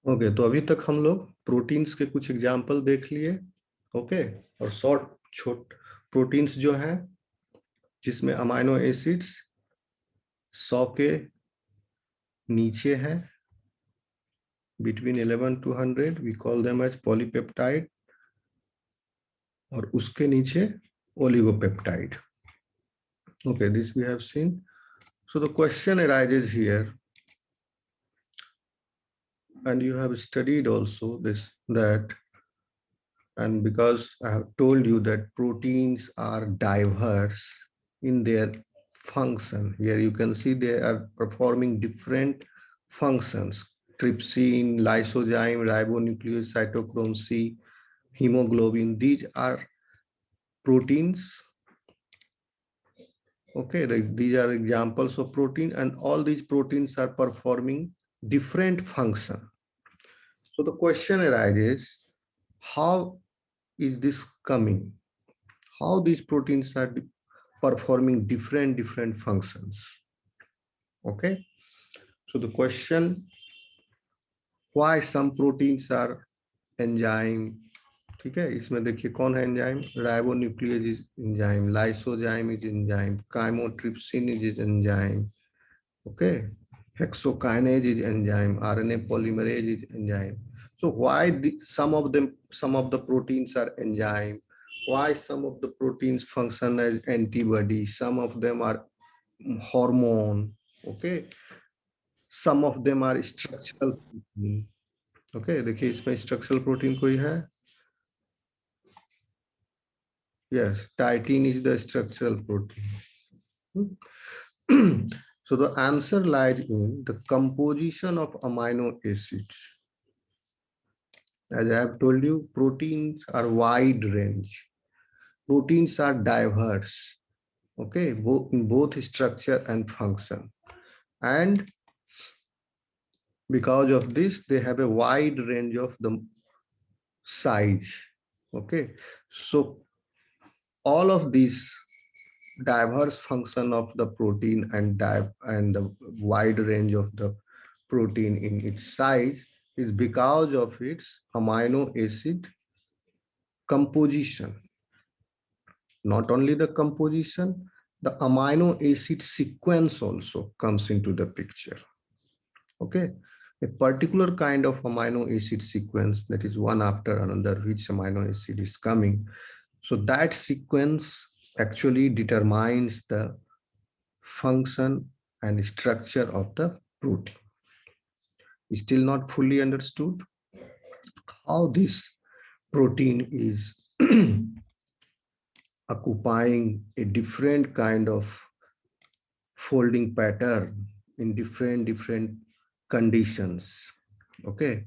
Okay, तो अभी तक हम लोग प्रोटीन्स के कुछ एग्जाम्पल देख लिए। ओके, और छोट प्रोटीन्स जो हैं जिसमें अमाइनो एसिड्स 100 के नीचे है, between 11 to 100 we call them as polypeptide, और उसके नीचे oligopeptide. Okay, this we have seen. So the question arises here, and you have studied also this, that, and because I have told you that proteins are diverse in their function. Here you can see they are performing different functions: trypsin, lysozyme, ribonuclease, cytochrome C, hemoglobin. These are proteins. Okay, these are examples of protein, and all these proteins are performing different function. So the question arises, how is this coming? How these proteins are performing different functions? Okay, so the question, why some proteins are enzyme? ठीक है, इसमें देखिए कौन है enzyme. Ribonuclease is enzyme, lysozyme is enzyme, chymotrypsin is enzyme. Okay, hexokinase is enzyme, RNA polymerase is enzyme. So why some of the proteins are enzyme? Why some of the proteins function as antibody? Some of them are hormone. Okay, some of them are structural protein. Okay, देखिए इसमें structural protein कोई है? Yes, titin is the structural protein. So the answer lies in the composition of amino acids. As I have told you, proteins are wide range. Proteins are diverse, okay, in both structure and function. And because of this, they have a wide range of the size. Okay, so all of these diverse function of the protein and the wide range of the protein in its size is because of its amino acid composition. Not only the composition, the amino acid sequence also comes into the picture. Okay, a particular kind of amino acid sequence, that is one after another which amino acid is coming. So that sequence actually determines the function and structure of the protein. Still not fully understood how this protein is occupying a different kind of folding pattern in different conditions. Okay,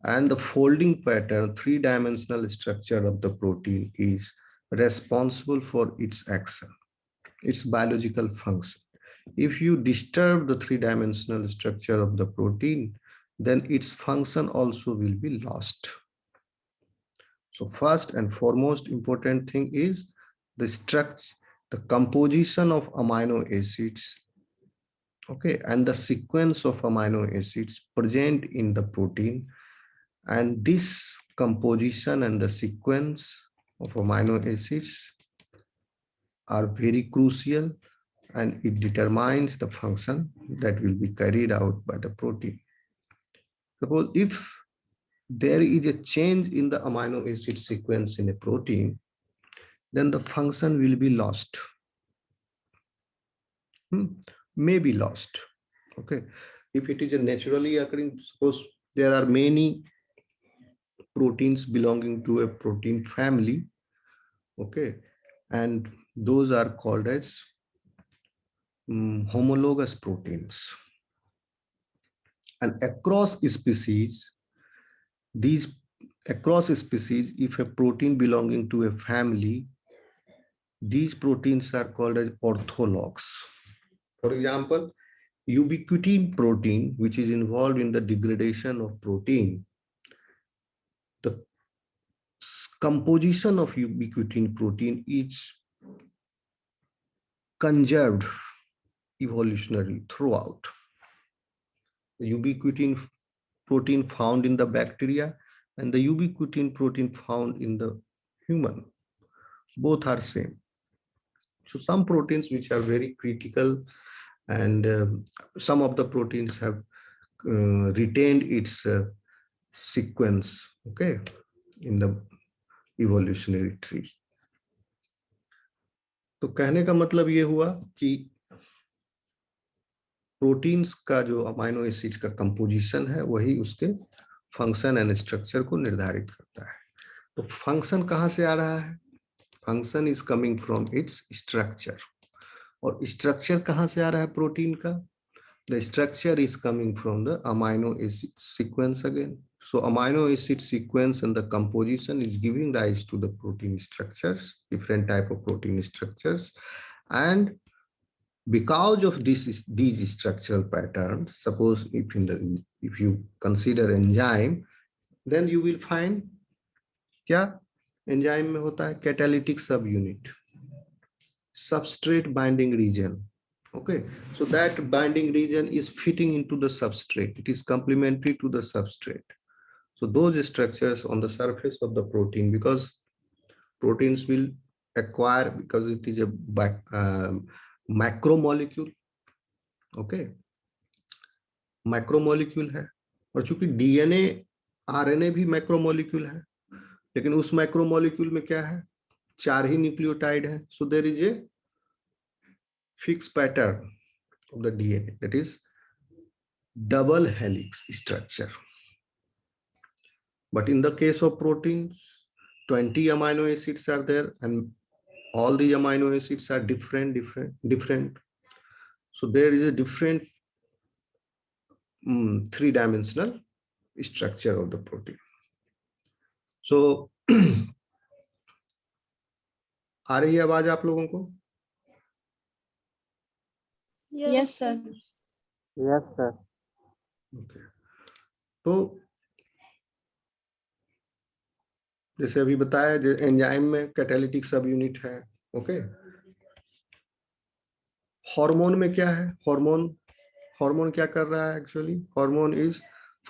and the folding pattern, three-dimensional structure of the protein is responsible for its action, its biological function. If you disturb the three-dimensional structure of the protein, then its function also will be lost. So first and foremost important thing is the structure, the composition of amino acids, okay, and the sequence of amino acids present in the protein. And this composition and the sequence of amino acids are very crucial, and it determines the function that will be carried out by the protein. Suppose if there is a change in the amino acid sequence in a protein, then the function will be lost. May be lost. Okay, if it is a naturally occurring, suppose there are many proteins belonging to a protein family, okay, and those are called as homologous proteins. And across species, if a protein belonging to a family, these proteins are called as orthologs. For example, ubiquitin protein, which is involved in the degradation of protein, the composition of ubiquitin protein is conserved evolutionarily throughout. The ubiquitin protein found in the bacteria and the ubiquitin protein found in the human. Both are same. So some proteins which are very critical, and some of the proteins have retained its sequence, okay, in the evolutionary tree. तो कहने का मतलब ये हुआ कि proteins का जो amino acids का कंपोजिशन है वही उसके फंक्शन एंड स्ट्रक्चर को निर्धारित करता है. तो फंक्शन कहाँ से आ रहा है? Function is coming from its structure. और स्ट्रक्चर कहाँ से आ रहा है प्रोटीन का? The structure is coming from the amino acid sequence again. So amino acid sequence and the composition is giving rise to the protein structures, different type of protein structures. And because of these structural patterns, suppose if you consider enzyme, then you will find क्या enzyme में होता है? Catalytic subunit, substrate binding region. Okay, so that binding region is fitting into the substrate. It is complementary to the substrate. So those structures on the surface of the protein, because proteins will acquire, because it is a macromolecule, okay, macromolecule है. और चूंकि DNA RNA भी macromolecule है, लेकिन उस macromolecule में क्या है? 4 ही न्यूक्लियोटाइड है. So there is a fix pattern of the DNA, that is double helix structure. But in the case of proteins, 20 amino acids are there, and all the amino acids are different. So there is a different three-dimensional structure of the protein. So आ रही है आवाज आप लोगों को? Yes, sir. Yes, sir. Okay. तो जैसे अभी बताया, एंजाइम में कैटालिटिक सब यूनिट है. ओके, हार्मोन में क्या है? हार्मोन क्या कर रहा है? Actually hormone is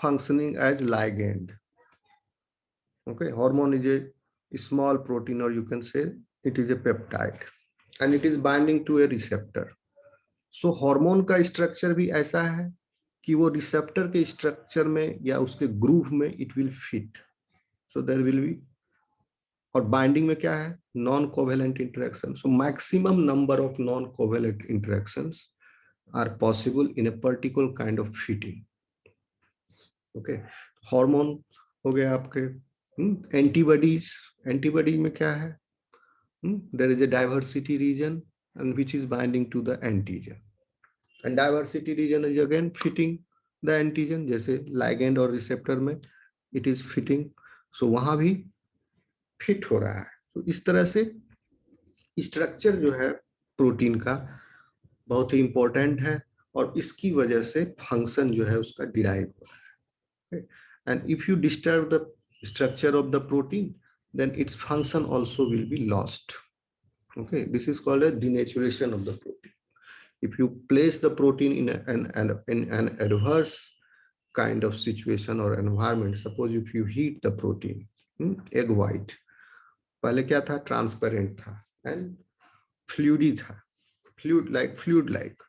functioning as ligand. Okay, hormone is a small protein, और you can say it is a peptide, and it is binding to a receptor. So hormone का structure भी ऐसा है कि वो रिसेप्टर के स्ट्रक्चर में या उसके ग्रूव में it will fit. So there will be, और बाइंडिंग में क्या है? Non covalent interaction. So maximum number of non covalent interactions are possible in a particular kind of fitting. Okay, hormone हो गया आपके. एंटीबॉडीज, एंटीबॉडी में क्या है? There is a diversity region and which is binding to the antigen, and diversity region is again fitting the antigen. जैसे ligand और receptor में it is fitting, सो वहां भी फिट हो रहा है. तो इस तरह से स्ट्रक्चर जो है प्रोटीन का बहुत ही इंपॉर्टेंट है, और इसकी वजह से फंक्शन जो है उसका डिराइव हो रहा है. And if you disturb the structure of the protein, then its function also will be lost. Okay, this is called a denaturation of the protein. If you place the protein in an adverse kind of situation or environment, suppose if you heat the protein, egg white पहले क्या था? Transparent था and फ्लूइडी था, fluid like.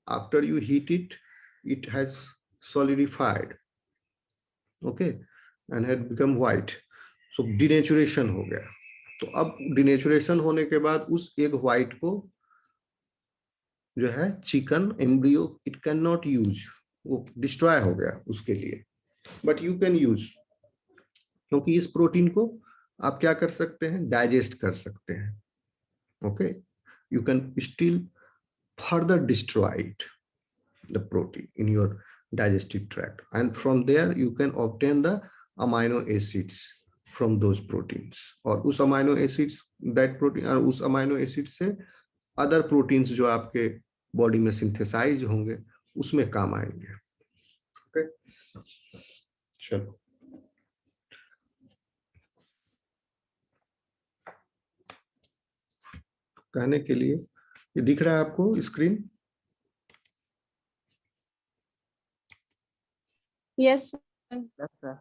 After you heat it, it has solidified, okay, and had become white. So denaturation हो गया. तो अब denaturation होने के बाद उस एग व्हाइट को जो है chicken embryo it can not use, वो डिस्ट्रॉय हो गया उसके लिए. बट यू कैन यूज, क्योंकि इस प्रोटीन को आप क्या कर सकते हैं? डाइजेस्ट कर सकते हैं. Okay, you can still further destroy it the protein in your digestive tract, and from there you can obtain the amino acids from those proteins. और उस amino acids, that protein और उस amino acids से other proteins जो आपके body में synthesise होंगे उसमें काम आएंगे. ओके, चलो कहने के लिए ये दिख रहा है आपको screen? Yes, sir. Yes, sir.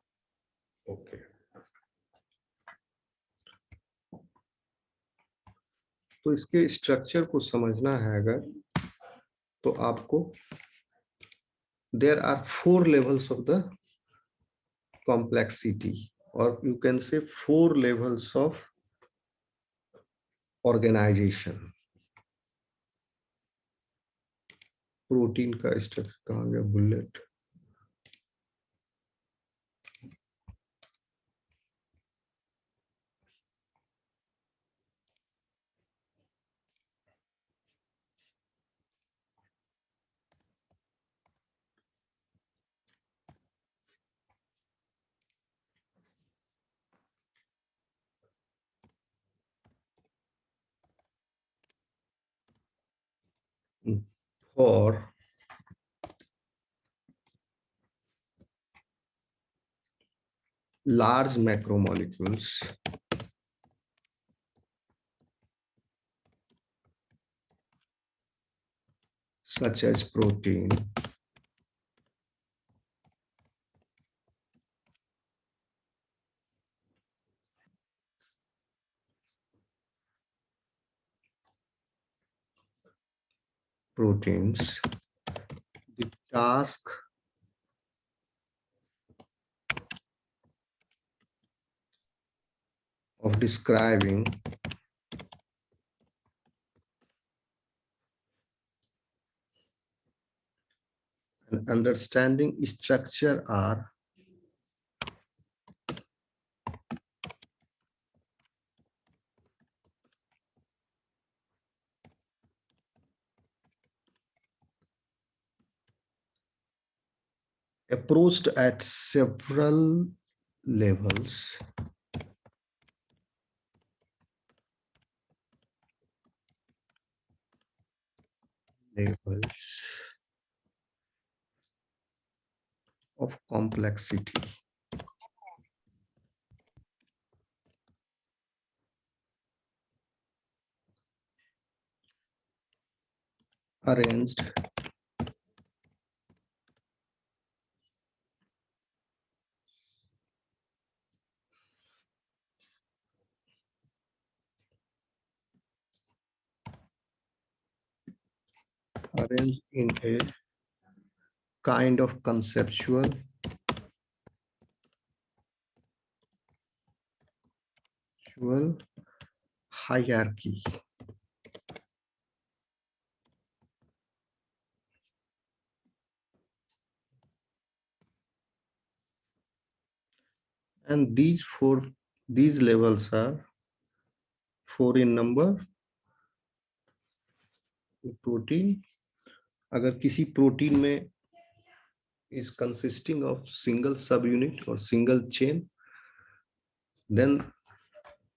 Okay, तो इसके स्ट्रक्चर को समझना है अगर, तो आपको there are 4 levels of the complexity, or you can say 4 levels of organization. Protein का स्ट्रक्चर कहाँ गया, bullet. For large macromolecules, such as protein, proteins, the task of describing and understanding structure are approached at several levels of complexity, arranged in a kind of conceptual hierarchy. And these levels are 4 in number. Protein, अगर किसी protein में is consisting of single subunit or single chain, then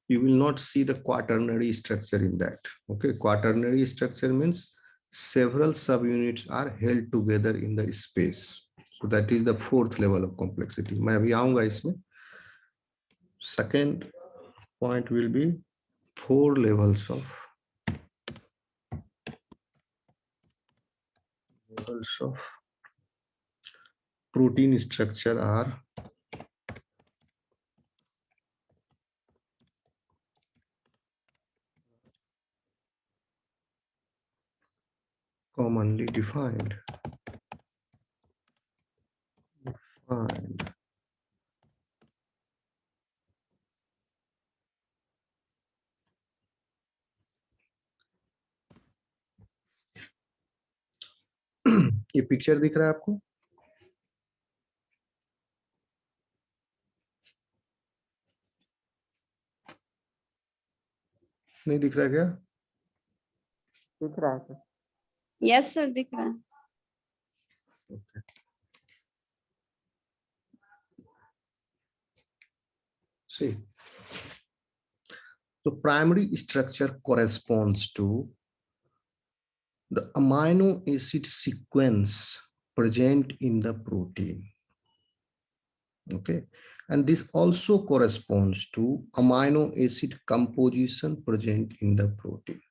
you will not see the quaternary structure in that. Okay, quaternary structure means several subunits are held together in the space. So that is the 4th level of complexity. मैं अभी आऊंगा इसमें. Second point will be 4 levels of protein structure are commonly defined. ये picture दिख रहा है आपको? नहीं दिख रहा है क्या? दिख रहा है सर। यस सर, दिख रहा है। Okay. See, so primary structure corresponds to the amino acid sequence present in the protein. Okay, and this also corresponds to amino acid composition present in the protein.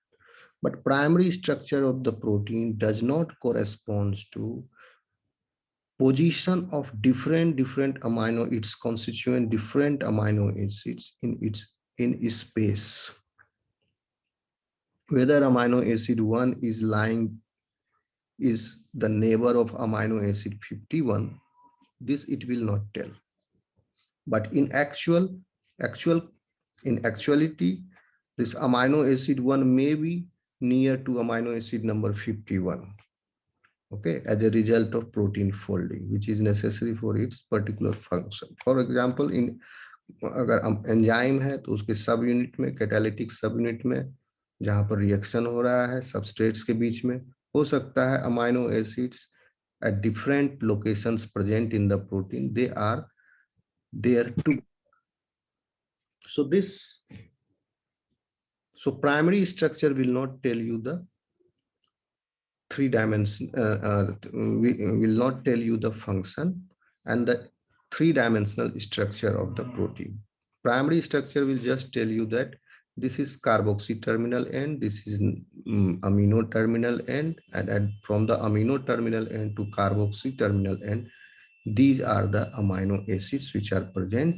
But primary structure of the protein does not correspond to position of different amino, its constituent different amino acids in space. Whether amino acid 1 is the neighbor of amino acid 51, this it will not tell. But in actuality, this amino acid 1 may be near to amino acid number 51. Okay, as a result of protein folding, which is necessary for its particular function. For example, in अगर enzyme है तो उसके सब unit में, catalytic सब unit में, जहां पर रिएक्शन हो रहा है सबस्ट्रेट्स के बीच में, हो सकता है amino acids at different locations present in the protein, they are there too. So primary structure will not tell you the three dimension, will not tell you the function and the three-dimensional structure of the protein. Primary structure will just tell you that this is carboxy terminal end, this is amino terminal end, and from the amino terminal end to carboxy terminal end, these are the amino acids which are present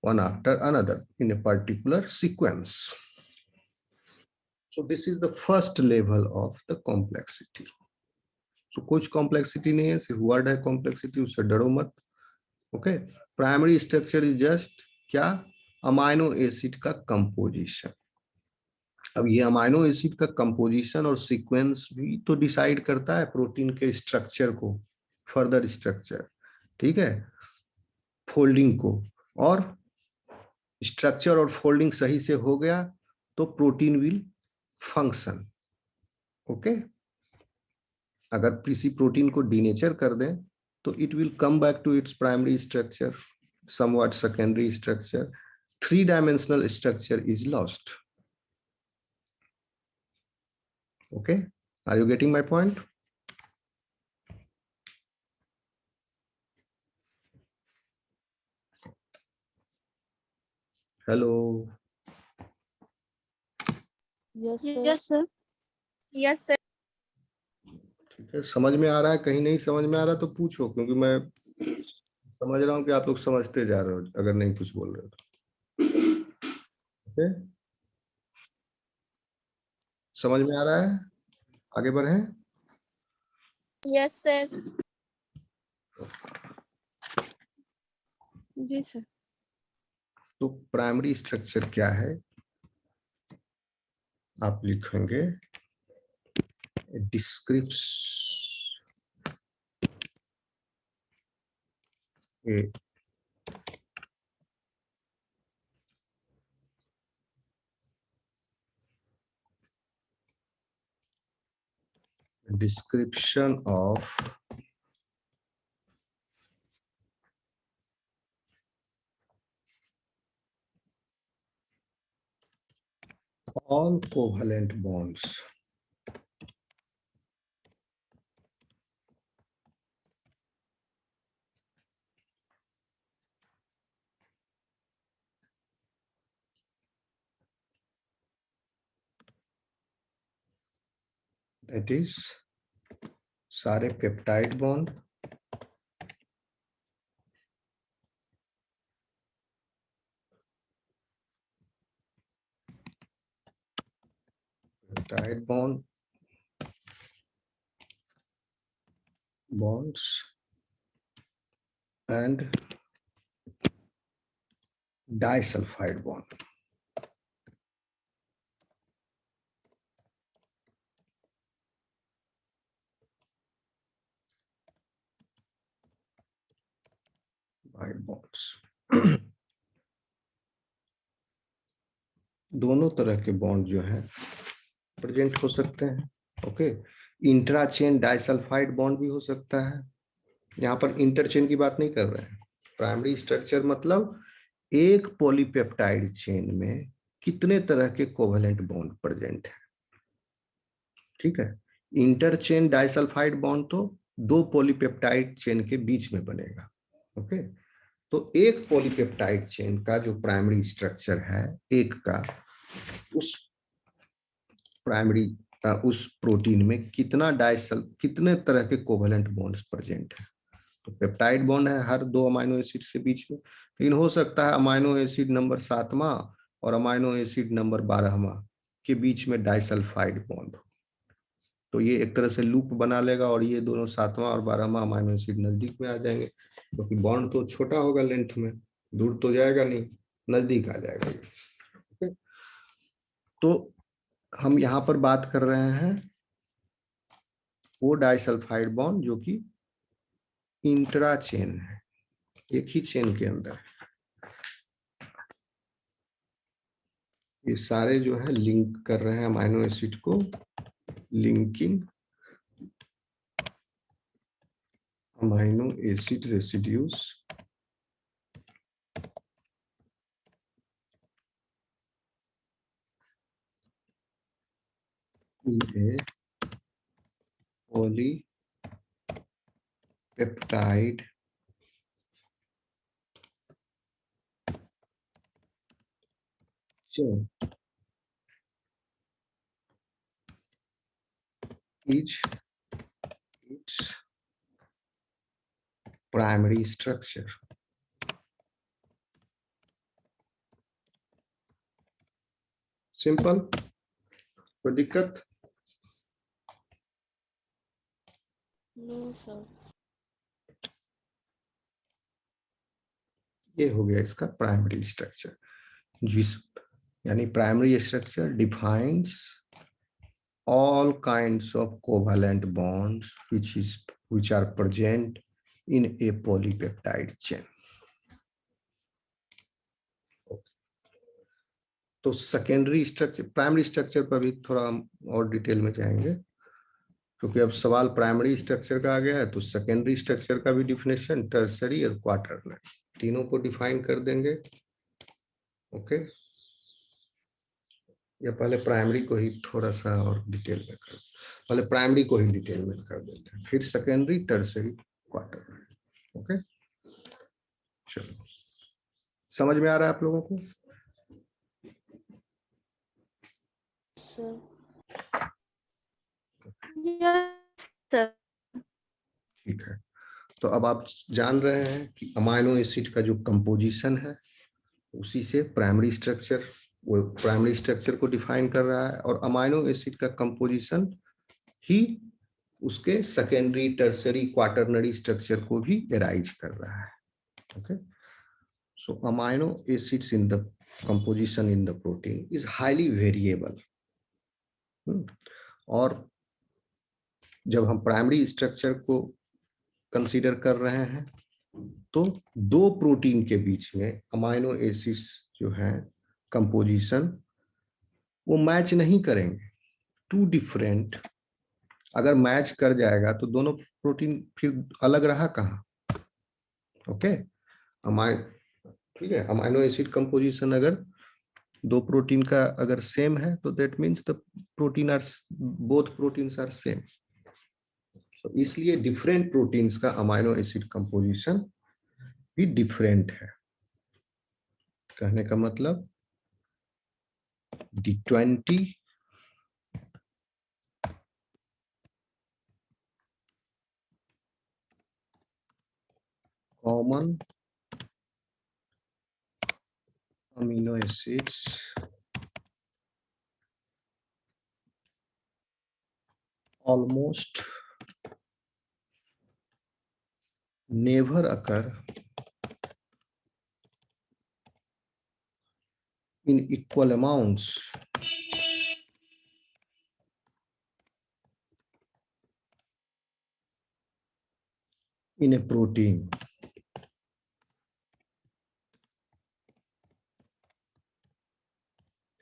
one after another in a particular sequence. So this is the first level of the complexity. So कुछ complexity नहीं है, सिर्फ word है complexity, उससे डरो मत. Okay, primary structure is just क्या, amino acid का कंपोजिशन. अब ये अमाइनो एसिड का कंपोजिशन और सीक्वेंस भी तो डिसाइड करता है प्रोटीन के स्ट्रक्चर को, फर्दर स्ट्रक्चर, ठीक है, फोल्डिंग को. और स्ट्रक्चर और फोल्डिंग सही से हो गया तो प्रोटीन विल फंक्शन. ओके, अगर किसी प्रोटीन को डीनेचर कर दें तो it will come back to its primary structure, somewhat secondary structure. Three-dimensional structure is lost. Okay, are you getting my point? Hello. Yes, sir. Yes, sir. Yes, sir. ठीक है, समझ में आ रहा है? कहीं नहीं समझ में आ रहा तो पूछो, क्योंकि मैं समझ रहा हूँ कि आप लोग समझते जा रहे हो अगर नहीं कुछ बोल रहे हो तो. ओके, समझ में आ रहा है? आगे बढ़े. Yes, sir. जी सर. तो प्राइमरी स्ट्रक्चर क्या है आप लिखेंगे डिस्क्रिप्स description of all covalent bonds. That is सारे peptide bond, peptide bond, bonds and disulfide bond. bonds. दोनों तरह के बॉन्ड जो है प्रेजेंट हो सकते हैं. ओके, इंट्राचेन डाइसल्फाइड बॉन्ड भी हो सकता है. यहाँ पर इंटरचेन की बात नहीं कर रहे हैं. प्राइमरी स्ट्रक्चर मतलब एक पॉलीपेप्टाइड चेन में कितने तरह के कोवेलेंट बॉन्ड प्रेजेंट है. ठीक है, इंटरचेन डाइसल्फाइड बॉन्ड तो दो पॉलीपेप्टाइड चेन के बीच में बनेगा. ओके, तो एक पॉलीपेप्टाइड चेन का जो प्राइमरी स्ट्रक्चर है एक का, उस प्राइमरी उस प्रोटीन में कितना कितने तरह के कोवेलेंट बॉन्ड्स प्रेजेंट है. तो पेप्टाइड बॉन्ड है हर दो अमाइनो एसिड के बीच में, लेकिन हो सकता है अमाइनो एसिड नंबर 7वां और अमाइनो एसिड नंबर 12वां के बीच में डाइसल्फाइड बॉन्ड हो। तो ये एक तरह से लूप बना लेगा और ये दोनों 7वां और 12वां अमाइनो एसिड नजदीक में आ जाएंगे, क्योंकि बॉन्ड तो छोटा होगा लेंथ में, दूर तो जाएगा नहीं, नजदीक आ जाएगा। ओके, तो हम यहाँ पर बात कर रहे हैं वो डाइसल्फाइड बॉन्ड जो कि इंट्रा चेन है, एक ही चेन के अंदर। ये सारे जो है लिंक कर रहे हैं अमाइनो एसिड को, linking amino acid residues in a polypeptide chain is its primary structure. Simple, कोई दिक्कत? No sir. ये हो गया इसका प्राइमरी स्ट्रक्चर, जिस यानी primary structure defines all kinds of covalent bonds which are present in a polypeptide chain. तो secondary structure, primary structure पर भी थोड़ा हम और डिटेल में जाएंगे, क्योंकि अब सवाल प्राइमरी स्ट्रक्चर का आ गया है, तो सेकेंडरी स्ट्रक्चर का भी डिफिनेशन, टर्सरी और क्वार्टरनरी, तीनों को डिफाइन कर देंगे। ओके, या पहले प्राइमरी को ही थोड़ा सा और डिटेल में कर, पहले प्राइमरी को ही डिटेल में कर देते हैं, फिर सेकेंडरी, टर्सरी, क्वार्टरनरी। ओके, चलो, समझ में आ रहा है आप लोगों को? ठीक है, तो अब आप जान रहे हैं कि अमाइनो एसिड का जो कंपोजिशन है उसी से प्राइमरी स्ट्रक्चर, वो प्राइमरी स्ट्रक्चर को डिफाइन कर रहा है, और अमाइनो एसिड का कंपोजिशन ही उसके सेकेंडरी, टर्सरी, क्वार्टरनरी स्ट्रक्चर को भी एराइज कर रहा है। Okay, so amino acids in the composition in the protein is highly variable. और जब हम प्राइमरी स्ट्रक्चर को कंसीडर कर रहे हैं तो दो प्रोटीन के बीच में अमाइनो एसिड्स जो हैं कंपोजिशन वो मैच नहीं करेंगे, टू डिफरेंट। अगर मैच कर जाएगा तो दोनों प्रोटीन फिर अलग रहा कहाँ? ओके, ठीक है, अमाइनो एसिड कंपोजिशन अगर दो प्रोटीन का अगर सेम है तो that means the protein are, both proteins are same. तो इसलिए डिफरेंट प्रोटीन्स का अमाइनो एसिड कंपोजिशन भी डिफरेंट है। कहने का मतलब D20 common amino acids almost never occur in equal amounts in a protein.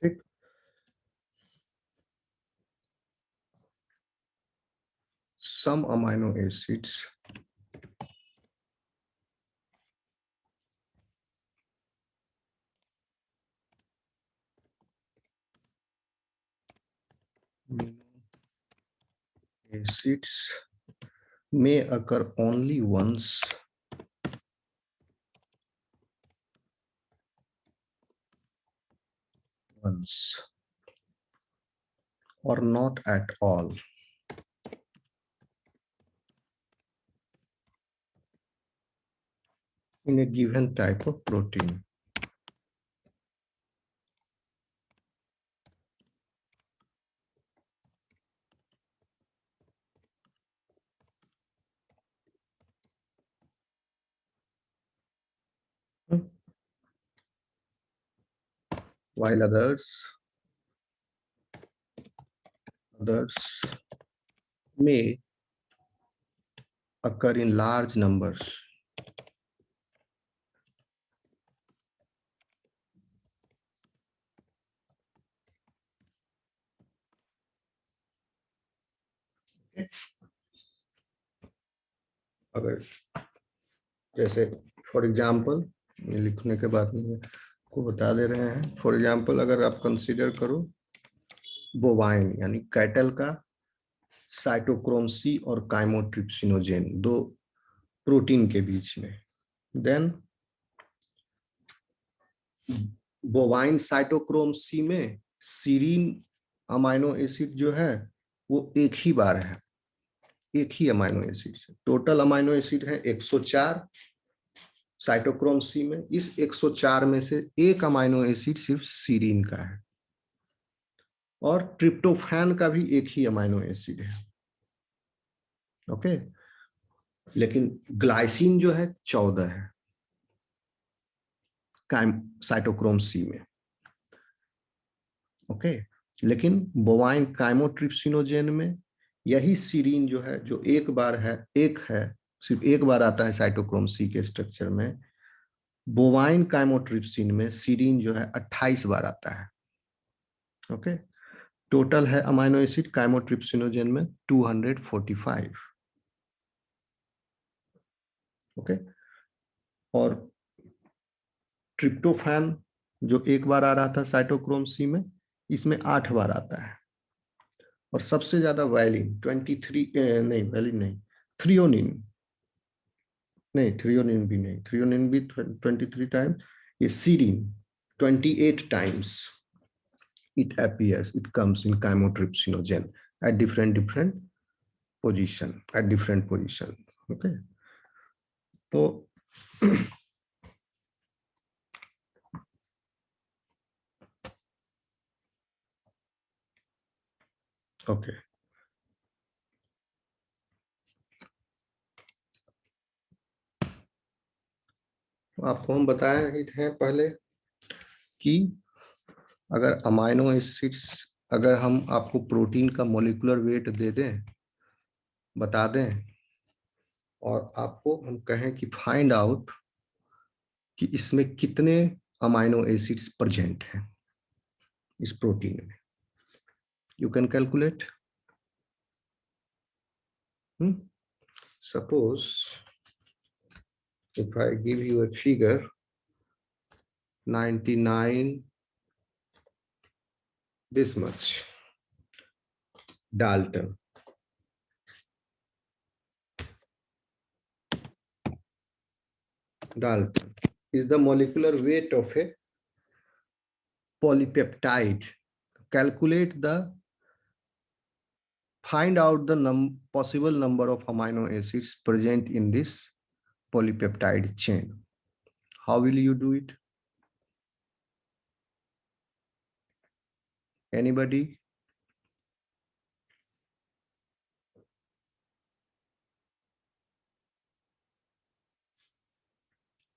ठीक, some amino acids may occur only once or not at all. in a given type of protein. While others may occur in large numbers. अगर जैसे for example लिखने के बाद में को बता दे रहे हैं, फॉर एग्जाम्पल अगर आप कंसीडर करो बोवाइन यानी कैटल का साइटोक्रोम सी और काइमोट्रिप्सिनोजेन, दो प्रोटीन के बीच में, देन बोवाइन साइटोक्रोम सी में सीरीन अमाइनो एसिड जो है वो एक ही बार है, एक ही अमाइनो एसिड से। टोटल अमाइनो एसिड है 104 साइटोक्रोम सी में। इस 104 में से एक अमाइनो एसिड सिर्फ सीरीन का है, और ट्रिप्टोफैन का भी एक ही अमाइनो एसिड है। ओके, लेकिन ग्लाइसिन जो है 14 है साइटोक्रोम सी में। ओके, लेकिन बोवाइन काइमोट्रिप्सिनोजेन में यही सीरीन जो है, जो एक बार है, एक है, सिर्फ एक बार आता है साइटोक्रोम सी के स्ट्रक्चर में। बोवाइन काइमोट्रिप्सिन में सीरीन जो है 28 बार आता है। ओके, टोटल है अमाइनो एसिड काइमोट्रिप्सिनोजेन में 245। ओके, और ट्रिप्टोफैन जो एक बार आ रहा था साइटोक्रोम सी में, इसमें 8 बार आता है। और सबसे ज्यादा वैलिन 23 नहीं, वैलिन नहीं, थ्रियोनिन नहीं, थ्रियोनिन भी नहीं, थ्रियोनिन भी 23 टाइम्स। ये serine 28 times it appears, it comes in chymotrypsinogen at different position, at different position. Okay, तो ओके, आपको हम बताए ही हैं पहले कि अगर अमाइनो एसिड्स, अगर हम आपको प्रोटीन का मॉलिक्यूलर वेट दे दें, बता दें, और आपको हम कहें कि फाइंड आउट कि इसमें कितने अमाइनो एसिड्स प्रेजेंट हैं इस प्रोटीन में, you can calculate. Suppose if I give you a figure 99 this much Dalton, is the molecular weight of a polypeptide. Calculate the, find out the possible number of amino acids present in this polypeptide chain. How will you do it? Anybody?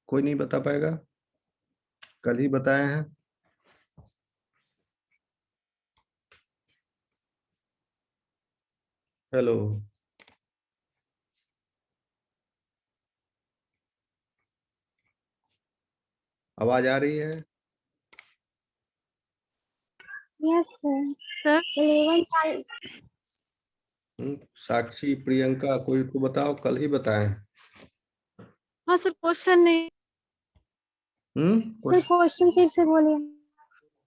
कोई नहीं बता पाएगा? कल ही बताए हैं। Hello, आवाज आ रही है? Yes, sir. 11 5. साक्षी, प्रियंका, कोई को बताओ, कल ही बताए हैं। हाँ सर, क्वेश्चन नहीं। सर क्वेश्चन फिर से बोलिए।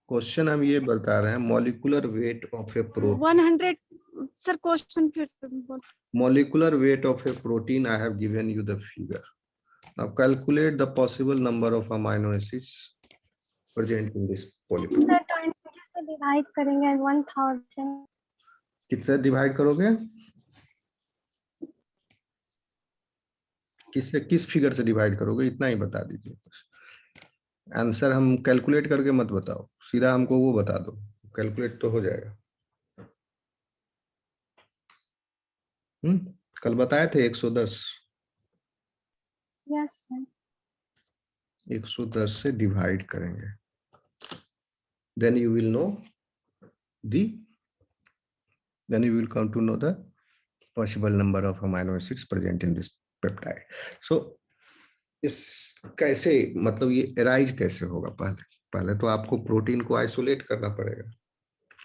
क्वेश्चन हम ये बता रहे हैं, molecular weight of A protein. 100 sir, question फिर से बोल। Molecular weight of a protein, I have given you the figure. Now calculate the possible number of amino acids present in this polypeptide. Sir 20 से divide करेंगे 1000। कितने divide करोगे? किससे किस figure से डिवाइड करोगे इतना ही बता दीजिए बस। आंसर हम कैलकुलेट करके मत बताओ, सीधा हमको वो बता दो, कैलकुलेट तो हो जाएगा। कल बताए थे 110। Yes, sir. 110 से डिवाइड करेंगे, then you will know then you will come to know the possible number of amino acids present in this peptide. So इस कैसे, मतलब ये एराइज कैसे होगा, पहले तो आपको प्रोटीन को आइसोलेट करना पड़ेगा।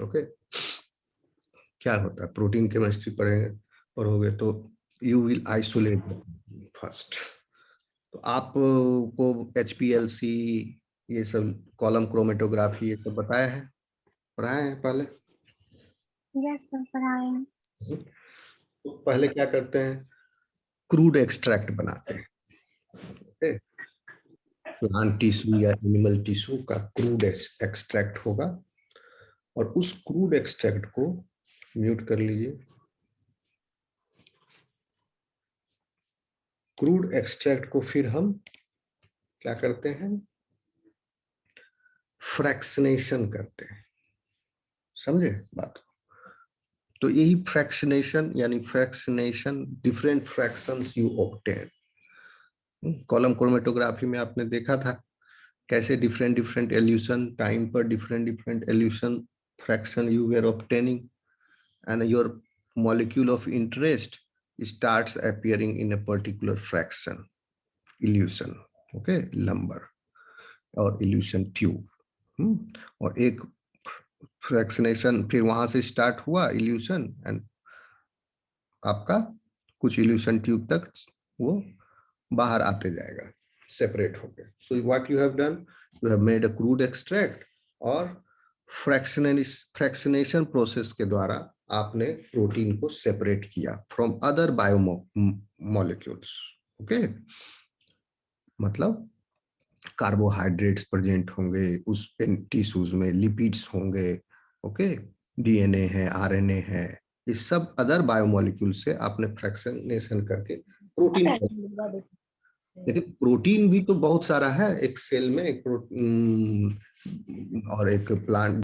ओके, क्या होता है प्रोटीन केमिस्ट्री पढ़ोगे तो यू विल आइसोलेट फर्स्ट। तो आपको HPLC ये सब कॉलम क्रोमेटोग्राफी ये सब पढ़ाए हैं पहले। Yes, sir. पढ़ाए। तो पहले क्या करते हैं, क्रूड एक्सट्रैक्ट बनाते हैं। प्लांट टिश्यू या एनिमल टिश्यू का क्रूड एक्सट्रैक्ट होगा, और उस क्रूड एक्सट्रैक्ट को म्यूट कर लीजिए। क्रूड एक्सट्रैक्ट को फिर हम क्या करते हैं, फ्रैक्शनेशन करते हैं। समझे बात को? तो यही फ्रैक्शनेशन यानी fractionation, different fractions you obtain. Column chromatography में आपने देखा था कैसे डिफरेंट डिफरेंट एल्यूशन टाइम पर different different elution fraction you were obtaining, and your molecule of interest starts appearing in a particular fraction, elution, okay, lumber और elution tube। और एक fractionation फिर वहां से स्टार्ट हुआ इल्यूशन, एंड आपका कुछ इल्यूशन ट्यूब तक वो बाहर आते जाएगा सेपरेट होकर। So what you have done, you have made a crude extract, और फ्रैक्शनेशन प्रोसेस के द्वारा आपने प्रोटीन को सेपरेट किया फ्रॉम अदर बायोमोलिक्यूल्स। ओके, मतलब कार्बोहाइड्रेट्स प्रेजेंट होंगे उस टिश्यूज में, लिपिड्स होंगे, ओके, DNA है, RNA है, ये सब अदर बायोमोलिक्यूल से आपने फ्रैक्शनेशन करके प्रोटीन। लेकिन प्रोटीन भी तो बहुत सारा है एक सेल में, एक और एक प्लांट